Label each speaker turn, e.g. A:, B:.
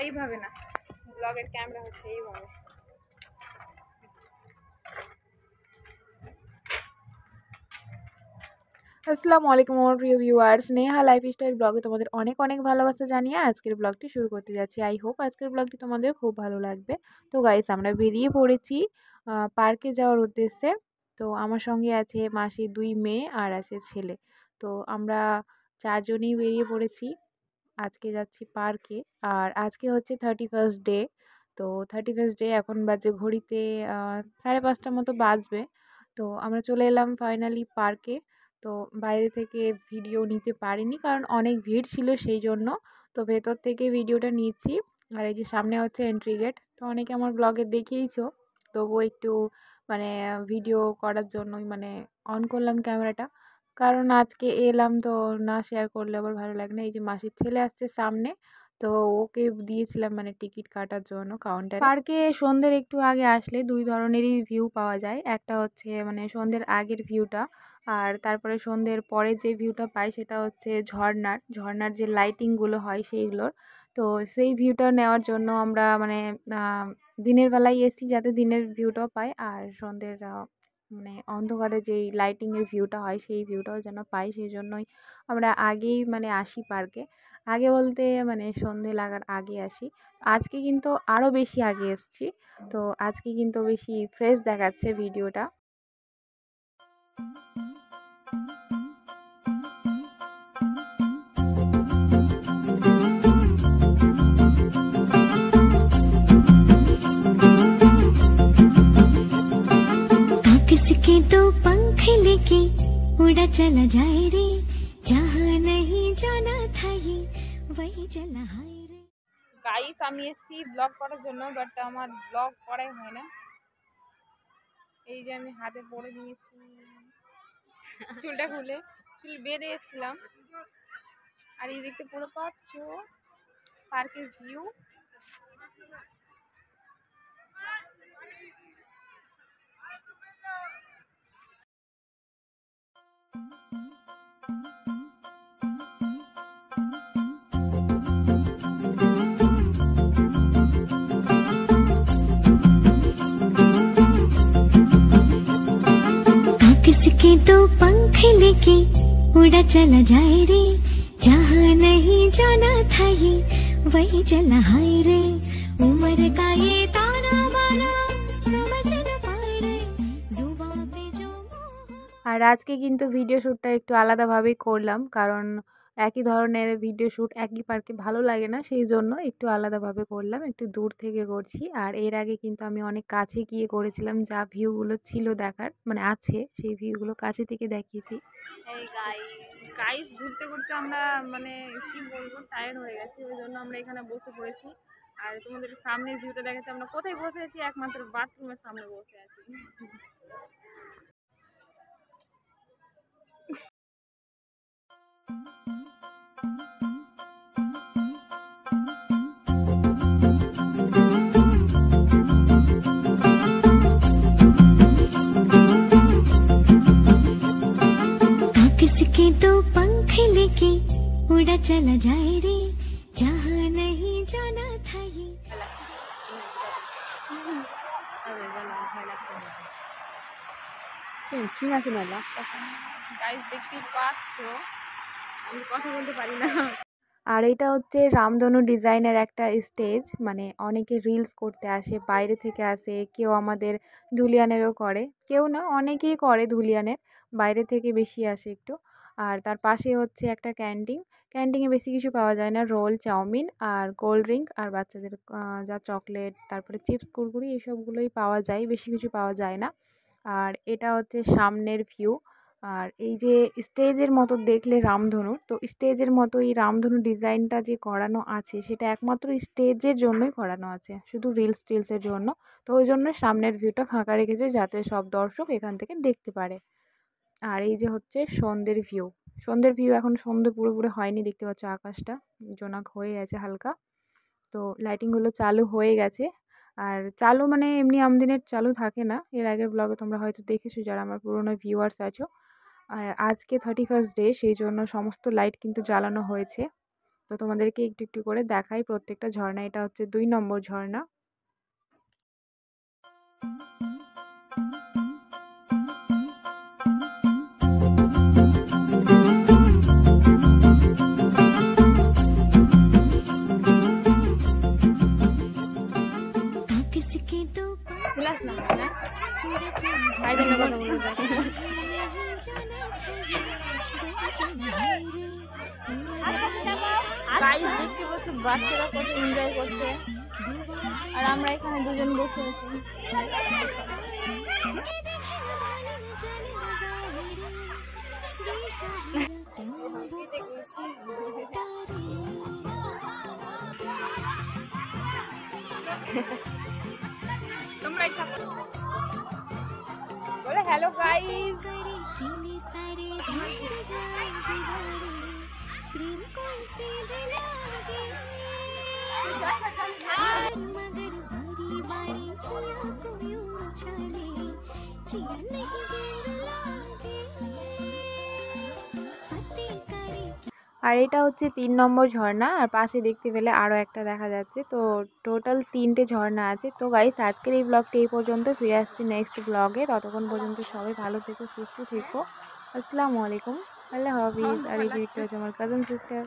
A: এইভাবে না, ব্লগের ক্যামেরা হচ্ছে এইভাবে। আসসালামু আলাইকুম আমার প্রিয় ভিউয়ার্স, নেহা লাইফস্টাইল ব্লগে তোমাদের অনেক অনেক ভালোবাসা জানিয়ে আজকের ব্লগটি শুরু করতে যাচ্ছি। আই হোপ আজকের ব্লগটি তোমাদের খুব ভালো লাগবে। তো গাইস, আমরা বেরিয়ে পড়েছি পার্কে যাওয়ার উদ্দেশ্যে। তো আমার সঙ্গে আছে মাসি 2 মেয়ে আর আছে ছেলে। তো আমরা 4 জনেই বেরিয়ে পড়েছি। আজকে যাচ্ছি পার্কে। আর আজকে হচ্ছে 31st ডে। তো 31st ডে এখন বাজে ঘড়িতে 5:30 মতো বাজবে। তো আমরা চলে এলাম ফাইনালি পার্কে। তো বাইরে থেকে ভিডিও নিতে পারিনি কারণ অনেক ভিড় ছিল, সেই জন্য। তো ভেতর থেকে ভিডিওটা নিচ্ছি। আর এই যে সামনে হচ্ছে এন্ট্রি গেট। তো অনেকে আমার ব্লগে দেখিয়েছো, তবুও একটু মানে ভিডিও করার জন্যই মানে অন করলাম ক্যামেরাটা। কারণ আজকে এলাম, তো না শেয়ার করলে আবার ভালো লাগে না। এই যে মাসির ছেলে আসছে সামনে, তো ওকে দিয়েছিলাম মানে টিকিট কাটার জন্য কাউন্টারে। পার্কে সন্ধ্যের একটু আগে আসলে 2 ধরনেরই ভিউ পাওয়া যায়। একটা হচ্ছে মানে সন্ধ্যের আগের ভিউটা, আর তারপরে সন্ধ্যের পরে যে ভিউটা পাই সেটা হচ্ছে ঝর্নার যে লাইটিংগুলো হয় সেইগুলোর। তো সেই ভিউটা নেওয়ার জন্য আমরা মানে দিনের বেলায় এসেছি যাতে দিনের ভিউটাও পাই, আর সন্ধ্যের মানে অন্ধকারে যেই লাইটিংয়ের ভিউটা হয় সেই ভিউটাও যেন পাই, সেই জন্যই আমরা আগেই মানে আসি পার্কে। আগে বলতে মানে সন্ধে লাগার আগে আসি। আজকে কিন্তু আরও বেশি আগে এসেছি। তো আজকে কিন্তু বেশি ফ্রেশ দেখাচ্ছে ভিডিওটা।
B: किसके तो पंख लेके उड़ा चला जाए रे, जहाँ नहीं जाना था ये वही चला हाय रे।
A: গাইস, আমি এসেছি ব্লগ করার জন্য, বাট আমার ব্লগ করাই হয় না। এই যে আমি হাতে পরে নিয়েছি চুলটা খুলে, চুল বেঁধে এসেছিলাম। আর এই দেখতে পুরো পাচ্ছ পার্কের ভিউ।
B: किसके तो पंख लेके उड़ा चला जाए रे, जहाँ नहीं जाना था ये वही चला हाय रे। उम्र का ये ताना बाना समझ न पाए रे, जुबां पे जो
A: আর আজকে কিন্তু ভিডিও শ্যুটটা একটু আলাদাভাবেই করলাম, কারণ একই ধরনের ভিডিও শ্যুট একই পার্কে ভালো লাগে না, সেই জন্য একটু আলাদাভাবে করলাম, একটু দূর থেকে করছি। আর এর আগে কিন্তু আমি অনেক কাছে গিয়ে করেছিলাম, যা ভিউগুলো ছিল দেখার মানে আছে সেই ভিউগুলো কাছে থেকে দেখিয়েছি। এই গাইস ঘুরতে ঘুরতে আমরা মানে কি বলবো টায়ার্ড হয়ে গেছি, ওই জন্য আমরা এখানে বসে পড়েছি। আর তোমাদের সামনের ভিউটা দেখাচ্ছি। আমরা কোথায় বসে আছি? একমাত্র বাথরুমের সামনে বসে আছি।
B: किसके तो पंख लेके उड़ा चला जाए रे, जहाँ नहीं जाना था ये।
A: গাইস দেখতেই পাচ্ছ আমি কথা বলতে পারি না। আর এটা হচ্ছে রামধনু ডিজাইনের একটা স্টেজ, মানে অনেকে রিলস করতে আসে, বাইরে থেকে আসে, কেউ আমাদের ধুলিয়ানেরও করে, কেউ না অনেকেই করে ধুলিয়ানের, বাইরে থেকে বেশি আসে একটু। আর তার পাশে হচ্ছে একটা ক্যান্টিনে বেশি কিছু পাওয়া যায় না, রোল, চাউমিন আর কোল্ড ড্রিঙ্ক আর বাচ্চাদের যা চকলেট, তারপরে চিপস, কুরকুরি এইসবগুলোই পাওয়া যায়, বেশি কিছু পাওয়া যায় না। আর এটা হচ্ছে সামনের ভিউ। আর এই যে স্টেজের মতো দেখলে রামধনু, তো স্টেজের মতো এই রামধনু ডিজাইনটা যে করানো আছে সেটা একমাত্র স্টেজের জন্যই করানো আছে, শুধু টিলসের জন্য। তো ওই জন্য সামনের ভিউটা ফাঁকা রেখেছে যাতে সব দর্শক এখান থেকে দেখতে পারে। আর এই যে হচ্ছে সন্ধ্যের ভিউ এখন সন্ধ্যে পুরোপুরি হয়নি, দেখতে পাচ্ছ আকাশটা জোনাক হয়ে গেছে হালকা। তো লাইটিংগুলো চালু হয়ে গেছে। আর চালু মানে এমনি আমদিনের চালু থাকে না, এর আগের ব্লগে তোমরা হয়তো দেখেছো যারা আমার পুরনো ভিউয়ার্স আছো। আর আজকে 31st ডে, সেই জন্য সমস্ত লাইট কিন্তু জ্বালানো হয়েছে। তো তোমাদেরকে একটু একটু করে দেখাই প্রত্যেকটা ঝর্ণা। এটা হচ্ছে 2 নম্বর ঝর্ণা। বাচ্চারা কত এনজয় করছে আর আমরা এখানে দুজন বসে আছি। বলে হ্যালো গাইস। আর এটা হচ্ছে 3 নম্বর ঝর্ণা। আর পাশে দেখতে পেলে আরও একটা দেখা যাচ্ছে। তো টোটাল 3টে ঝর্ণা আছে। তো গাইস আজকের এই ব্লগটি এই পর্যন্ত। ফিরে আসছি নেক্সট ব্লগে। ততক্ষণ পর্যন্ত সবাই ভালো থেকো, সুস্থ থেকো। আসসালামু আলাইকুম, আল্লাহ হাফিজ। আর এই ভিডিওটা হচ্ছে আমার কাজিন সিস্টার।